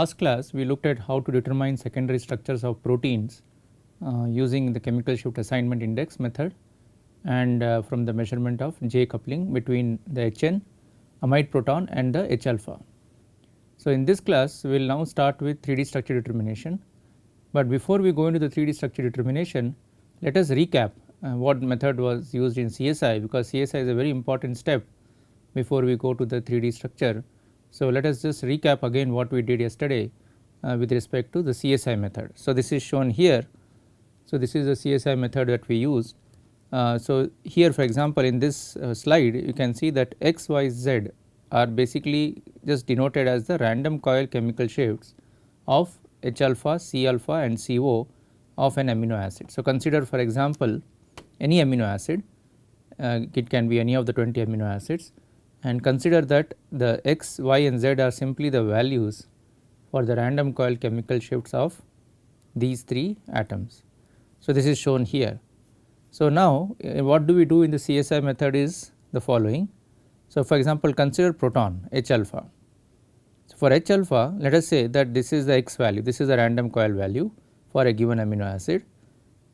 last class we looked at how to determine secondary structures of proteins using the chemical shift assignment index method and from the measurement of J coupling between the HN amide proton and the H alpha. So, in this class we will now start with 3D structure determination, but before we go into the 3D structure determination, let us recap what method was used in CSI, because CSI is a very important step before we go to the 3D structure. So, let us just recap again what we did yesterday with respect to the CSI method. So, this is shown here. So, this is the CSI method that we used. So, here for example, in this slide you can see that X, Y, Z are basically just denoted as the random coil chemical shifts of H alpha, C alpha and CO of an amino acid. So, consider for example any amino acid, it can be any of the 20 amino acids, and consider that the X, Y and Z are simply the values for the random coil chemical shifts of these 3 atoms. So, this is shown here. So, now what do we do in the CSI method is the following. So, for example, consider proton H alpha. So, for H alpha, let us say that this is the X value, this is the random coil value for a given amino acid.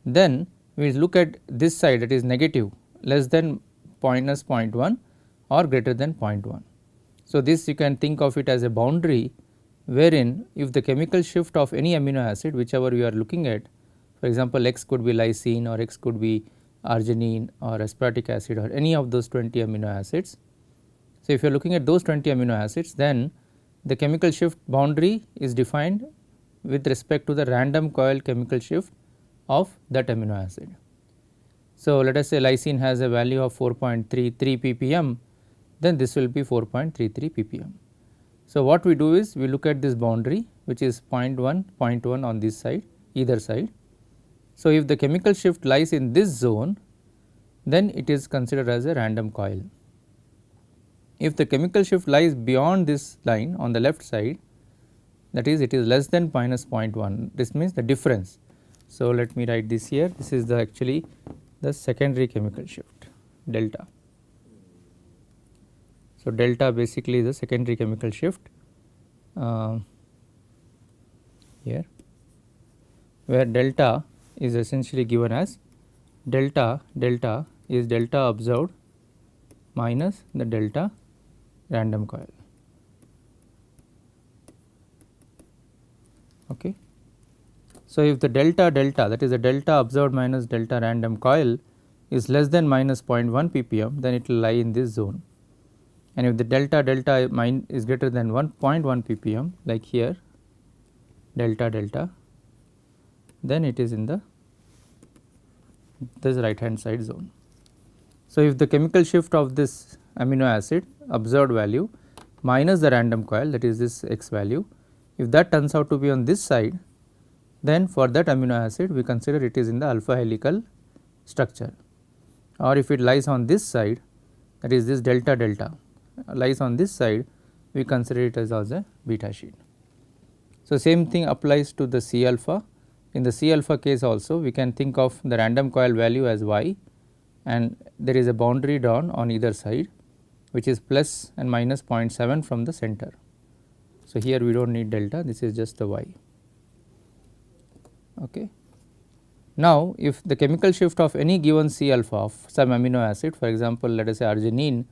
Then we look at this side, that is negative, less than minus 0.1 or greater than 0.1. So, this you can think of it as a boundary wherein if the chemical shift of any amino acid whichever we are looking at, for example, X could be lysine or X could be arginine or aspartic acid or any of those 20 amino acids. So, if you are looking at those 20 amino acids, then the chemical shift boundary is defined with respect to the random coil chemical shift of that amino acid. So, let us say lysine has a value of 4.33 ppm, then this will be 4.33 ppm. So, what we do is we look at this boundary which is 0.1 on this side, either side. So, if the chemical shift lies in this zone, then it is considered as a random coil. If the chemical shift lies beyond this line on the left side, that is it is less than minus 0.1, this means the difference. So, let me write this here, this is the actually the secondary chemical shift delta. So, delta basically is the secondary chemical shift here, where delta is essentially given as delta is delta observed minus the delta random coil. Okay. So, if the delta that is the delta observed minus delta random coil is less than minus 0.1 ppm, then it will lie in this zone, and if the delta is greater than 1.1 ppm like here delta, then it is in this right hand side zone. So, if the chemical shift of this amino acid observed value minus the random coil, that is this X value, if that turns out to be on this side, then for that amino acid we consider it is in the alpha helical structure, or if it lies on this side, that is this delta lies on this side, we consider it as a beta sheet. So, same thing applies to the C alpha. In the C alpha case also we can think of the random coil value as Y, and there is a boundary drawn on either side which is plus and minus 0.7 from the center. So, here we do not need delta, this is just the Y. Okay. Now, if the chemical shift of any given C alpha of some amino acid, for example, let us say arginine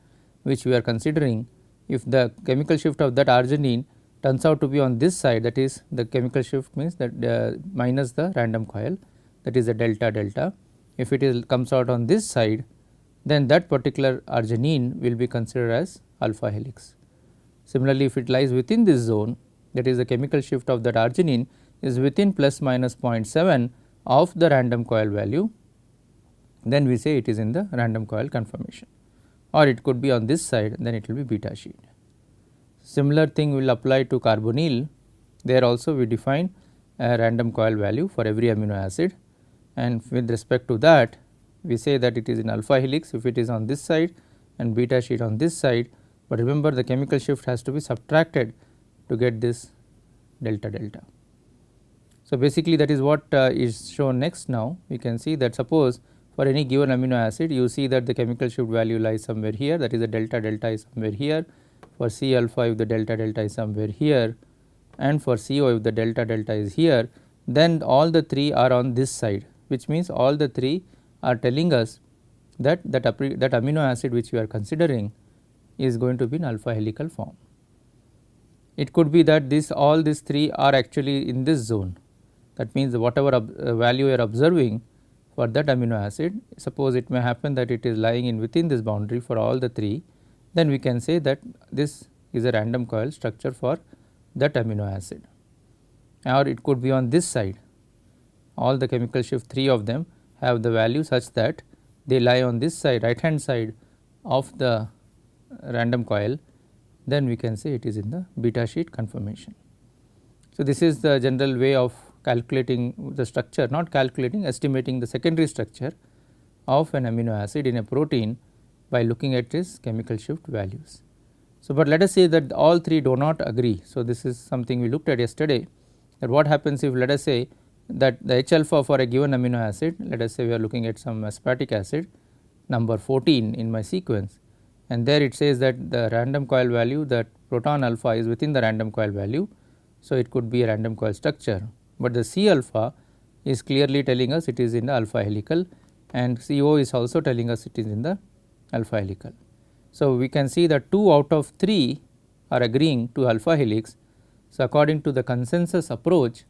which we are considering, if the chemical shift of that arginine turns out to be on this side, that is the chemical shift means that minus the random coil, that is the delta. If it comes out on this side, then that particular arginine will be considered as alpha helix. Similarly, if it lies within this zone, that is the chemical shift of that arginine is within plus minus 0.7 of the random coil value, then we say it is in the random coil conformation, or it could be on this side, then it will be beta sheet. Similar thing will apply to carbonyl. There also we define a random coil value for every amino acid, and with respect to that we say that it is in alpha helix if it is on this side and beta sheet on this side, but remember the chemical shift has to be subtracted to get this delta. So, basically that is what is shown next. Now, we can see that suppose for any given amino acid you see that the chemical shift value lies somewhere here, that is the delta is somewhere here. For C alpha if the delta is somewhere here, and for CO if the delta delta is here, then all the 3 are on this side, which means all the 3 are telling us that that amino acid which we are considering is going to be in alpha helical form. It could be that all these 3 are actually in this zone. That means, whatever value you are observing for that amino acid, suppose it may happen that it is lying in within this boundary for all the 3, then we can say that this is a random coil structure for that amino acid. Or it could be on this side, all the chemical shift 3 of them have the value such that they lie on this side, right hand side of the random coil, then we can say it is in the beta sheet conformation. So, this is the general way of calculating the structure, not calculating, estimating the secondary structure of an amino acid in a protein by looking at its chemical shift values. So, but let us say that all 3 do not agree. So, this is something we looked at yesterday, that what happens if, let us say, that the H alpha for a given amino acid, let us say we are looking at some aspartic acid number 14 in my sequence, and there it says that the random coil value, that proton alpha is within the random coil value. So, it could be a random coil structure, but the C alpha is clearly telling us it is in the alpha helical, and CO is also telling us it is in the alpha helical. So, we can see that 2 out of 3 are agreeing to alpha helix. So, according to the consensus approach,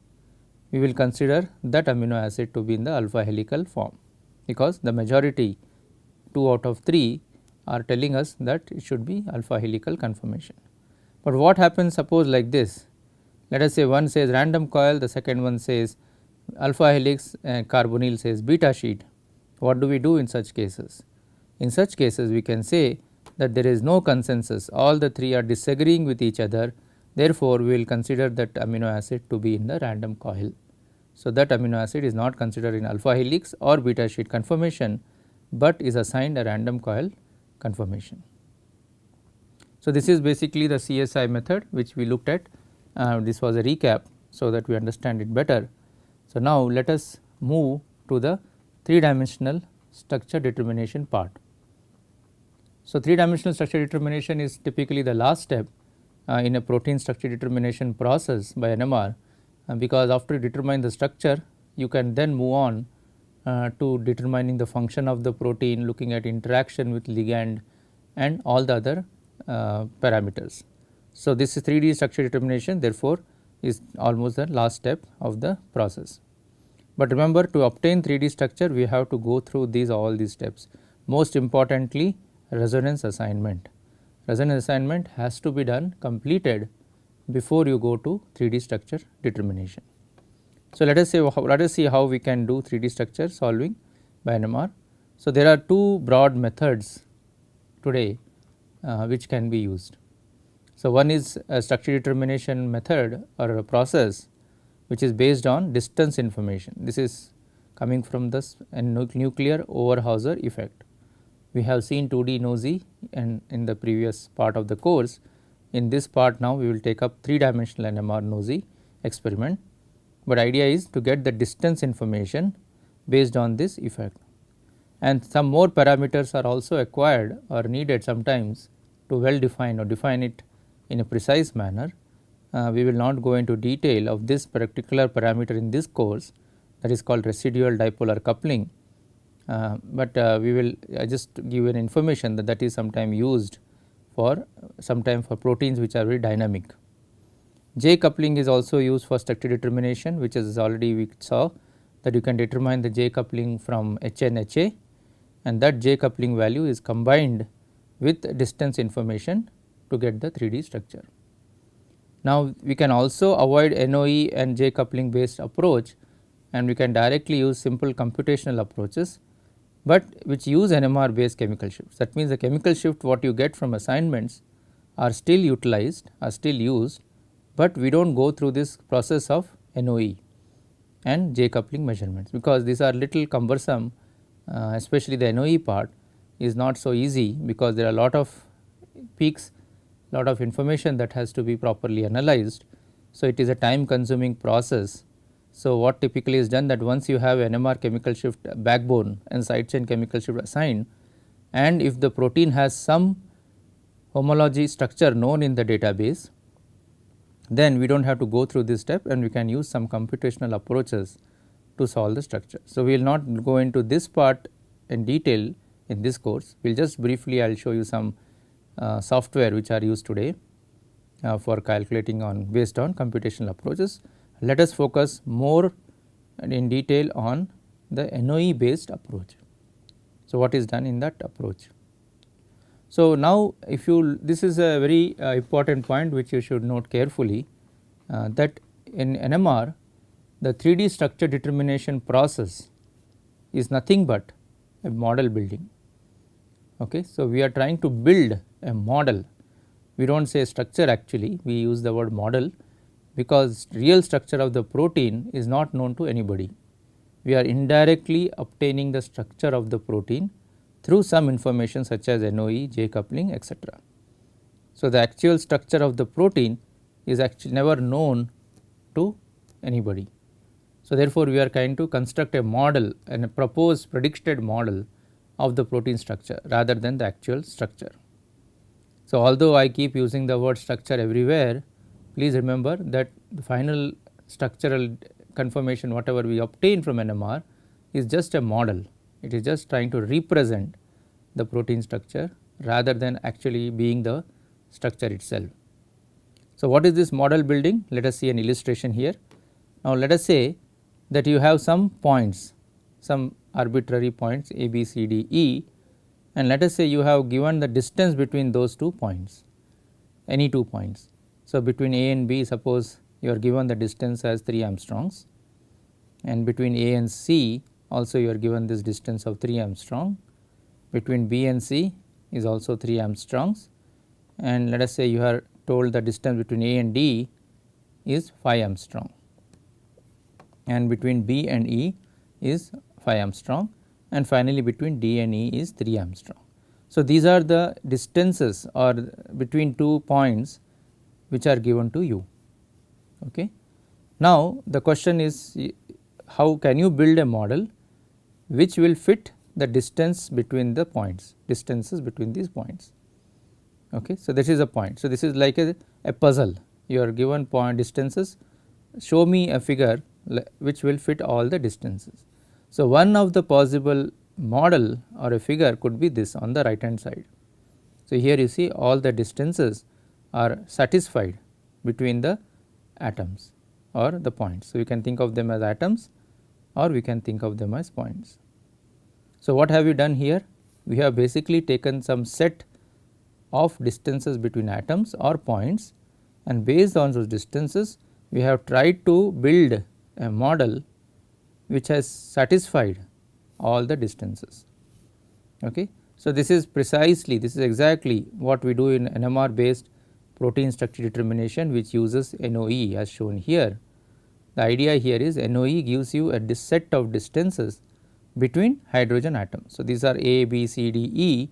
we will consider that amino acid to be in the alpha helical form, because the majority 2 out of 3 are telling us that it should be alpha helical conformation. But what happens, suppose like this, let us say one says random coil, the second one says alpha helix, and carbonyl says beta sheet. What do we do in such cases? In such cases we can say that there is no consensus, all the 3 are disagreeing with each other, therefore, we will consider that amino acid to be in the random coil. So, that amino acid is not considered in alpha helix or beta sheet conformation, but is assigned a random coil conformation. So, this is basically the CSI method which we looked at. This was a recap, so that we understand it better. So, now let us move to the 3-dimensional structure determination part. So, 3-dimensional structure determination is typically the last step in a protein structure determination process by NMR, because after you determine the structure, you can then move on to determining the function of the protein, looking at interaction with ligand and all the other parameters. So, this is 3D structure determination, therefore, is almost the last step of the process. But remember, to obtain 3D structure, we have to go through all these steps. Most importantly, resonance assignment. Resonance assignment has to be done, completed before you go to 3D structure determination. So, let us see how we can do 3D structure solving by NMR. So, there are 2 broad methods today which can be used. So, one is a structure determination method or a process which is based on distance information. This is coming from the nuclear Overhauser effect. We have seen 2D NOESY and in the previous part of the course. In this part now we will take up 3-dimensional NMR NOESY experiment, but idea is to get the distance information based on this effect, and some more parameters are also acquired or needed sometimes to well define or define it in a precise manner. We will not go into detail of this particular parameter in this course, that is called residual dipolar coupling, but we will just give an information that that is sometime used for proteins which are very dynamic. J coupling is also used for structure determination, which is already we saw that you can determine the J coupling from HNHA, and that J coupling value is combined with distance information to get the 3D structure. Now, we can also avoid NOE and J coupling based approach, and we can directly use simple computational approaches, but which use NMR based chemical shifts. That means, the chemical shift what you get from assignments are still utilized, are still used, but we do not go through this process of NOE and J coupling measurements, because these are little cumbersome, especially the NOE part is not so easy, because there are a lot of peaks, lot of information that has to be properly analyzed. So, it is a time consuming process. So, what typically is done, that once you have NMR chemical shift backbone and side chain chemical shift assigned, and if the protein has some homology structure known in the database, then we do not have to go through this step and we can use some computational approaches to solve the structure. So, we will not go into this part in detail in this course, we will just briefly I will show you some software which are used today for calculating on based on computational approaches. Let us focus more in detail on the NOE based approach. So, what is done in that approach? So, now if you this is a very important point which you should note carefully that in NMR the 3D structure determination process is nothing but a model building. Okay. So, we are trying to build a model, we do not say structure actually, we use the word model because real structure of the protein is not known to anybody. We are indirectly obtaining the structure of the protein through some information such as NOE, J coupling, etc. So, the actual structure of the protein is actually never known to anybody. So, therefore, we are trying to construct a model and a proposed predicted model of the protein structure rather than the actual structure. So, although I keep using the word structure everywhere, please remember that the final structural confirmation whatever we obtain from NMR is just a model, it is just trying to represent the protein structure rather than actually being the structure itself. So, what is this model building? Let us see an illustration here. Now, let us say that you have some points, some arbitrary points A, B, C, D, E, and let us say you have given the distance between those 2 points, any 2 points. So, between A and B suppose you are given the distance as 3 angstroms, and between A and C also you are given this distance of 3 angstrom, between B and C is also 3 angstroms, and let us say you are told the distance between A and D is 5 angstrom, and between B and E is 5 angstrom, and finally between D and E is 3 angstrom. So, these are the distances or between 2 points which are given to you. Okay. Now, the question is how can you build a model which will fit the distance between the points, distances between these points. Okay. So, this is a point. So, this is like a puzzle, you are given point distances, show me a figure which will fit all the distances. So, one of the possible model or a figure could be this on the right hand side. So, here you see all the distances are satisfied between the atoms or the points. So, you can think of them as atoms or we can think of them as points. So, what have we done here? We have basically taken some set of distances between atoms or points, and based on those distances we have tried to build a model which has satisfied all the distances. Okay. So, this is precisely, this is exactly what we do in NMR based protein structure determination which uses NOE as shown here. The idea here is NOE gives you a set of distances between hydrogen atoms. So, these are A, B, C, D, E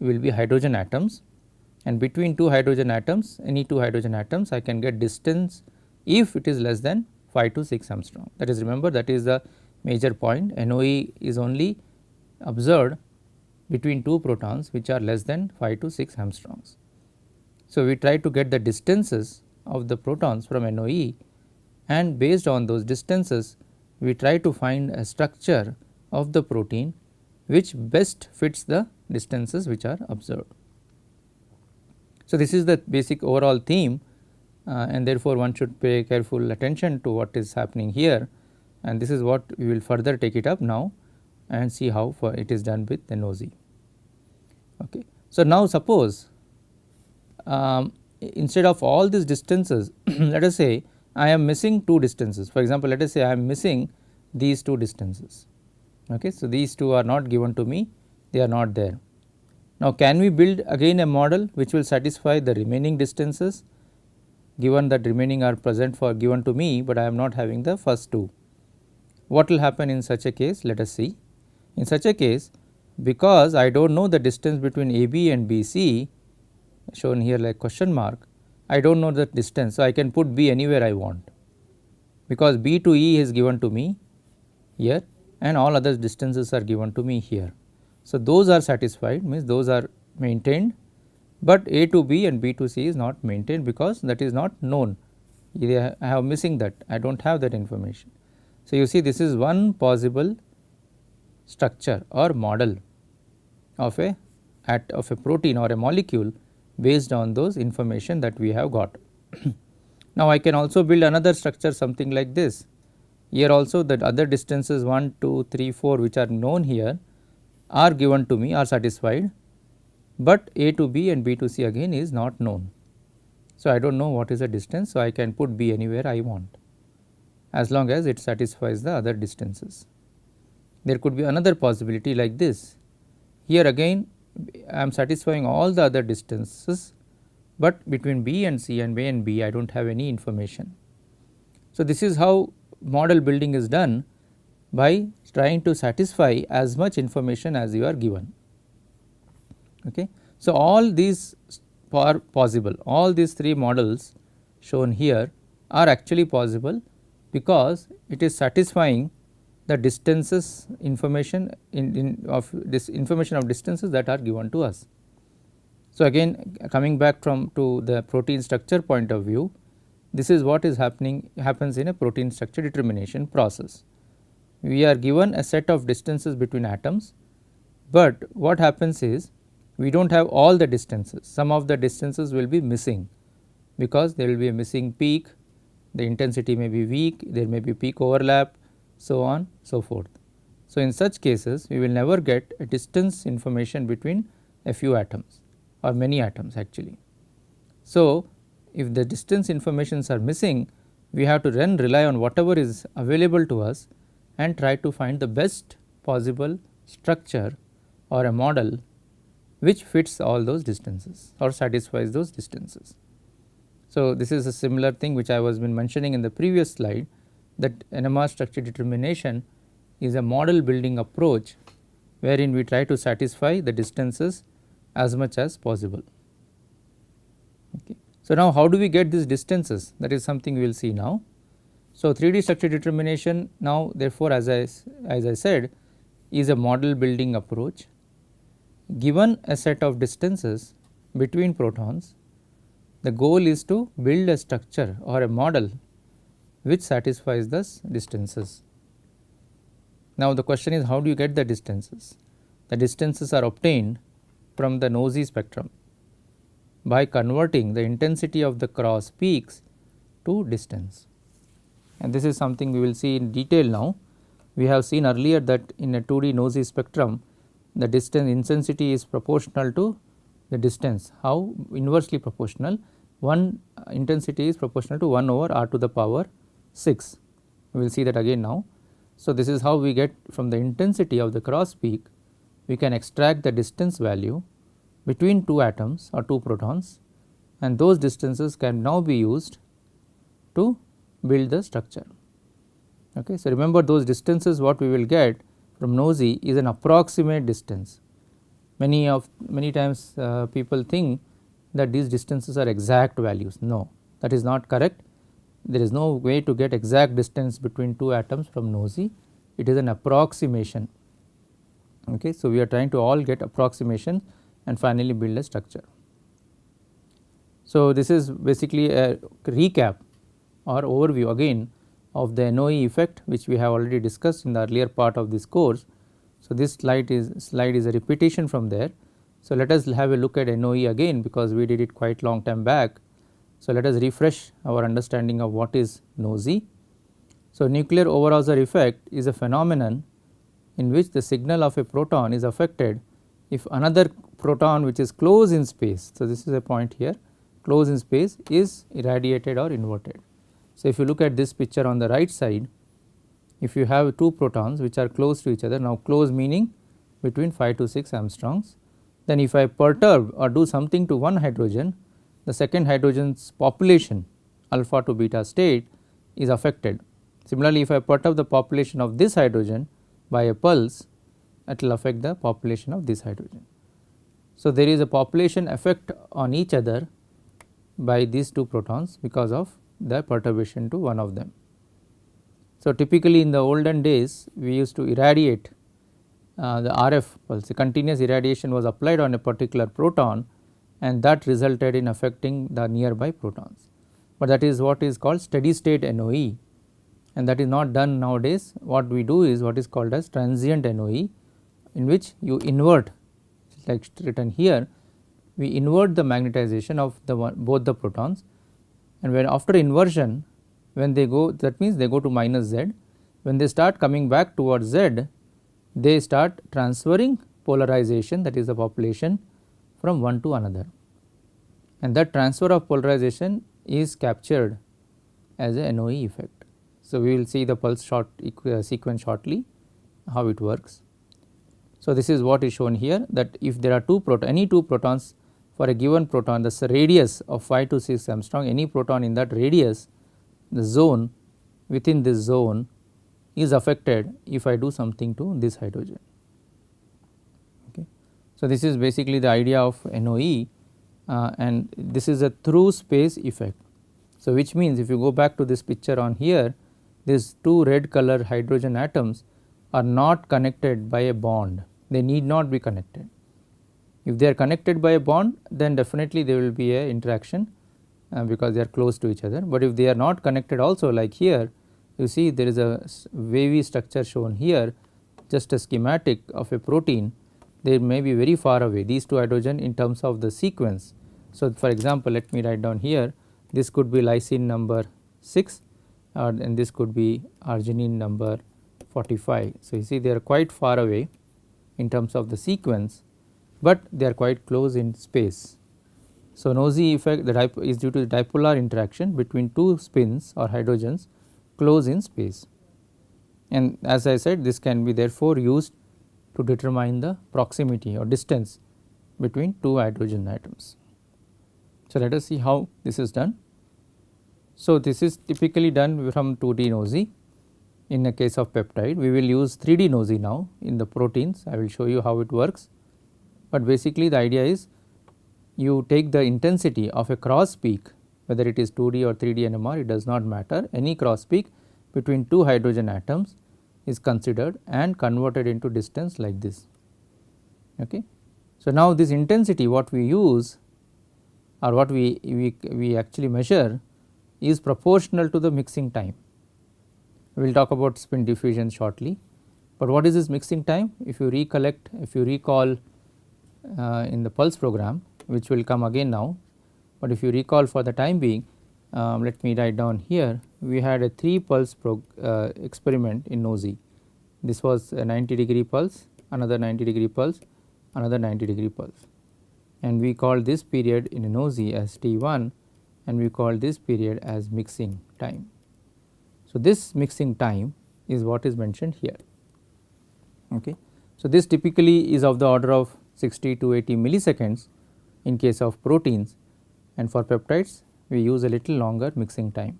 will be hydrogen atoms, and between 2 hydrogen atoms, any 2 hydrogen atoms I can get distance if it is less than 5 to 6 angstrom. That is, remember, that is the major point. NOE is only observed between 2 protons which are less than 5 to 6 angstroms. So, we try to get the distances of the protons from NOE, and based on those distances we try to find a structure of the protein which best fits the distances which are observed. So, this is the basic overall theme, and therefore, one should pay careful attention to what is happening here, and this is what we will further take it up now and see how it is done with the NOESY. Okay. So, now suppose instead of all these distances let us say I am missing 2 distances. For example, let us say I am missing these 2 distances. Okay. So, these 2 are not given to me, they are not there. Now, can we build again a model which will satisfy the remaining distances, given that remaining are present for given to me, but I am not having the first 2. What will happen in such a case? Let us see. In such a case, because I do not know the distance between AB and BC shown here like question mark, I do not know the distance. So, I can put B anywhere I want, because B to E is given to me here and all other distances are given to me here. So, those are satisfied, means those are maintained, but A to B and B to C is not maintained because that is not known I have missing that, I do not have that information. So, you see this is one possible structure or model of a protein or a molecule based on those information that we have got. Now, I can also build another structure something like this. Here also the other distances 1, 2, 3, 4 which are known here are given to me, are satisfied, but A to B and B to C again is not known. So, I do not know what is the distance. So, I can put B anywhere I want as long as it satisfies the other distances. There could be another possibility like this. Here again I am satisfying all the other distances, but between B and C and A and B I do not have any information. So, this is how model building is done, by trying to satisfy as much information as you are given. Okay. So, all these are possible, all these 3 models shown here are actually possible because it is satisfying the distances information of this information of distances that are given to us. So, again coming back to the protein structure point of view, this is what is happens in a protein structure determination process. We are given a set of distances between atoms, but what happens is we do not have all the distances, some of the distances will be missing because there will be a missing peak, the intensity may be weak, there may be peak overlap, so on so forth. So, in such cases we will never get a distance information between a few atoms or many atoms actually. So, if the distance informations are missing, we have to then rely on whatever is available to us and try to find the best possible structure or a model which fits all those distances or satisfies those distances. So, this is a similar thing which I was been mentioning in the previous slide, that NMR structure determination is a model building approach wherein we try to satisfy the distances as much as possible. Okay. So, now how do we get these distances, that is something we will see now. So, 3D structure determination now therefore, as I said, is a model building approach. Given a set of distances between protons, the goal is to build a structure or a model which satisfies those distances. Now, the question is, how do you get the distances? The distances are obtained from the NOESY spectrum by converting the intensity of the cross peaks to distance, and this is something we will see in detail now. We have seen earlier that in a 2D NOESY spectrum, the distance intensity is proportional to the distance. How? Inversely proportional. One intensity is proportional to 1 over r to the power 6. We will see that again now. So, this is how we get from the intensity of the cross peak, we can extract the distance value between 2 atoms or 2 protons, and those distances can now be used to build the structure. Okay. So, remember those distances what we will get from NOESY is an approximate distance. Many times people think that these distances are exact values. No, that is not correct. There is no way to get exact distance between 2 atoms from NOESY, it is an approximation. Okay. So, we are trying to all get approximation and finally build a structure. So, this is basically a recap or overview again of the NOE effect, which we have already discussed in the earlier part of this course. So, this slide is a repetition from there. So, let us have a look at NOE again, because we did it quite long time back. So, let us refresh our understanding of what is NOESY. So, nuclear Overhauser effect is a phenomenon in which the signal of a proton is affected if another proton which is close in space. So, this is a point here, close in space is irradiated or inverted. So, if you look at this picture on the right side, if you have 2 protons which are close to each other, now close meaning between 5 to 6 angstroms, then if I perturb or do something to one hydrogen, the second hydrogen's population alpha to beta state is affected. Similarly, if I perturb the population of this hydrogen by a pulse, it will affect the population of this hydrogen. So, there is a population effect on each other by these 2 protons because of the perturbation to one of them. So, typically in the olden days we used to irradiate the RF pulse, the continuous irradiation was applied on a particular proton, and that resulted in affecting the nearby protons. but that is what is called steady state NOE, and that is not done nowadays. What we do is what is called as transient NOE, in which you invert, like written here, we invert the magnetization of both the protons, and when after inversion, when they go, that means they go to minus z, when they start coming back towards z, they start transferring polarization, that is the population, from one to another, and that transfer of polarization is captured as a NOE effect. So, we will see the pulse sequence shortly how it works. So, this is what is shown here, that if there are any two protons for a given proton, the radius of 5 to 6 Armstrong, any proton in that radius, the zone within this zone is affected if I do something to this hydrogen. Okay. So, this is basically the idea of NOE, and this is a through space effect. So, which means if you go back to this picture on here, these two red color hydrogen atoms are not connected by a bond, they need not be connected. If they are connected by a bond, then definitely there will be a interaction because they are close to each other, but if they are not connected also, like here you see there is a wavy structure shown here, just a schematic of a protein, they may be very far away, these two hydrogen in terms of the sequence. So, for example, let me write down here, this could be lysine number 6 and this could be arginine number 45. So, you see they are quite far away in terms of the sequence, but they are quite close in space. So, NOESY effect is due to the dipolar interaction between two spins or hydrogens close in space, and as I said, this can be therefore used to determine the proximity or distance between two hydrogen atoms. So, let us see how this is done. So, this is typically done from 2D NOESY. In a case of peptide, we will use 3D NOESY now in the proteins. I will show you how it works, but basically the idea is you take the intensity of a cross peak, whether it is 2D or 3D NMR, it does not matter, any cross peak between two hydrogen atoms is considered and converted into distance like this. Okay. So, now this intensity what we use or what we actually measure is proportional to the mixing time. We will talk about spin diffusion shortly, but what is this mixing time? If you recollect, if you recall in the pulse program, which will come again now, but if you recall for the time being, let me write down here, we had a 3 pulse experiment in NOESY. This was a 90-degree pulse, another 90-degree pulse, another 90-degree pulse, and we called this period in NOESY as T1 and we called this period as mixing time. So, this mixing time is what is mentioned here. Okay. So, this typically is of the order of 60 to 80 milliseconds in case of proteins, and for peptides we use a little longer mixing time.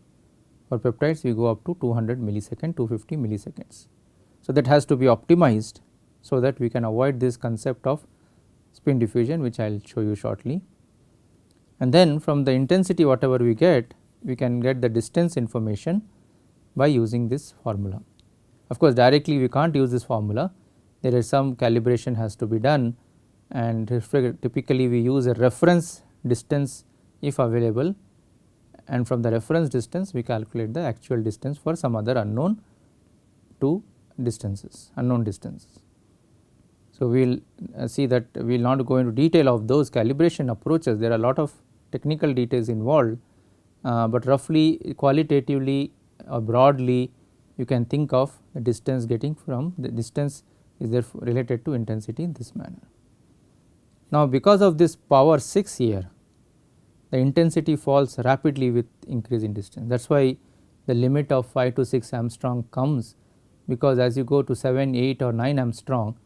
For peptides we go up to 200 millisecond, 250 milliseconds. So, that has to be optimized so that we can avoid this concept of spin diffusion, which I will show you shortly. And then from the intensity whatever we can get the distance information by using this formula. Of course, directly we can't use this formula, there is some calibration has to be done, and typically we use a reference distance if available, and from the reference distance we calculate the actual distance for some other unknown distances. So, we will see that we will not go into detail of those calibration approaches, there are a lot of technical details involved, but roughly qualitatively or broadly you can think of the distance getting from the distance is therefore related to intensity in this manner. Now, because of this power 6 here, the intensity falls rapidly with increase in distance. That is why the limit of 5 to 6 Armstrong comes, because as you go to 7, 8 or 9 Armstrong,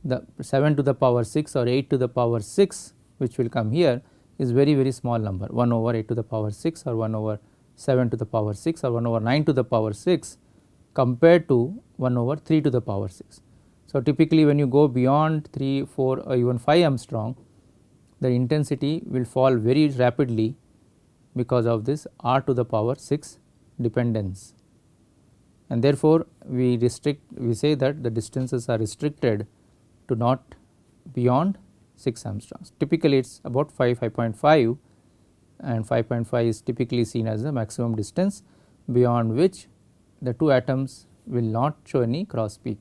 the 7 to the power 6 or 8 to the power 6 which will come here is very small number, 1 over 8 to the power 6 or 1 over 7 to the power 6 or 1 over 9 to the power 6 compared to 1 over 3 to the power 6. So, typically when you go beyond 3, 4 or even 5 Armstrong, the intensity will fall very rapidly because of this r to the power 6 dependence, and therefore we say that the distances are restricted to not beyond 6 Armstrongs. Typically it is about 5, 5.5 and 5.5 is typically seen as the maximum distance beyond which the two atoms will not show any cross peak,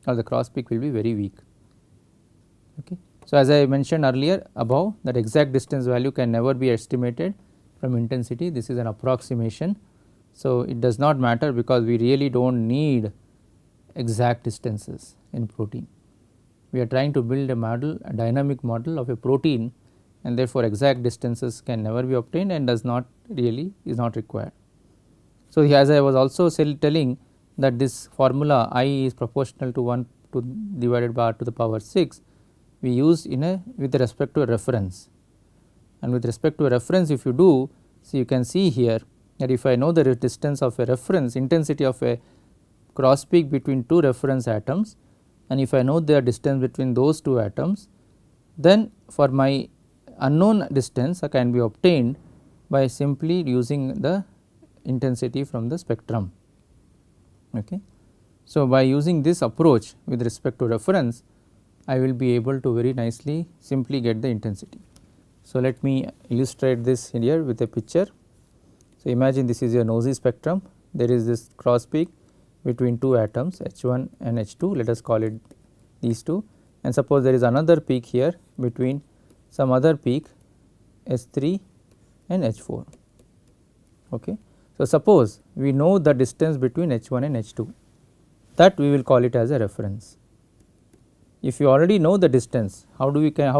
or the cross peak will be very weak. Okay. So, as I mentioned earlier above, that exact distance value can never be estimated from intensity, this is an approximation. So, it does not matter because we really do not need exact distances in protein. We are trying to build a model, a dynamic model of a protein, and therefore, exact distances can never be obtained and does not really is not required. So, as I was also telling that this formula I is proportional to 1 to divided by r to the power 6, we use in a with respect to a reference, and with respect to a reference if you do, so you can see here that if I know the distance of a reference, intensity of a cross peak between two reference atoms, and if I know the distance between those two atoms, then for my unknown distance can be obtained by simply using the intensity from the spectrum. Okay. So, by using this approach with respect to reference, I will be able to very nicely simply get the intensity. So, let me illustrate this here with a picture. So, imagine this is a NOESY spectrum, there is this cross peak between two atoms H1 and H2, let us call it these two, and suppose there is another peak here between some other peak H3 and H4. Okay. So, suppose we know the distance between H1 and H2, that we will call it as a reference. If you already know the distance, how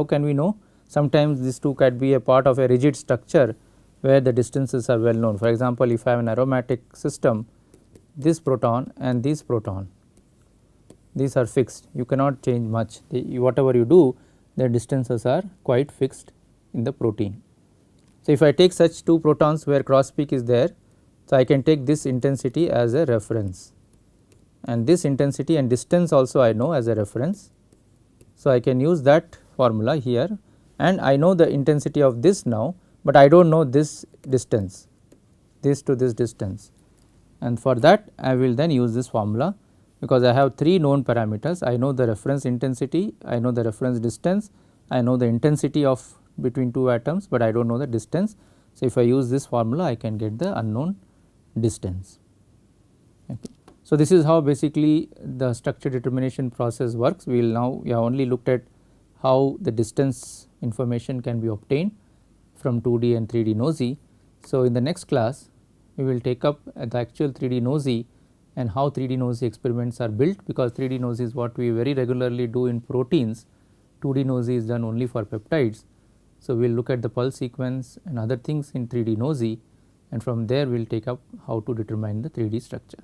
can we know? Sometimes these two can be a part of a rigid structure where the distances are well known. For example, if I have an aromatic system, this proton and this proton, these are fixed, you cannot change much, whatever you do, the distances are quite fixed in the protein. So, if I take such two protons where cross peak is there, so I can take this intensity as a reference, and this intensity and distance also I know as a reference. So, I can use that formula here, and I know the intensity of this now, but I do not know this distance, this to this distance, and for that I will then use this formula, because I have three known parameters. I know the reference intensity, I know the reference distance, I know the intensity of between two atoms, but I do not know the distance. So, if I use this formula I can get the unknown distance. Okay. So, this is how basically the structure determination process works. We have only looked at how the distance information can be obtained from 2D and 3D NOESY. So, in the next class we will take up the actual 3D NOESY and how 3D NOESY experiments are built, because 3D NOESY is what we very regularly do in proteins, 2D NOESY is done only for peptides. So, we will look at the pulse sequence and other things in 3D NOESY, and from there we will take up how to determine the 3D structure.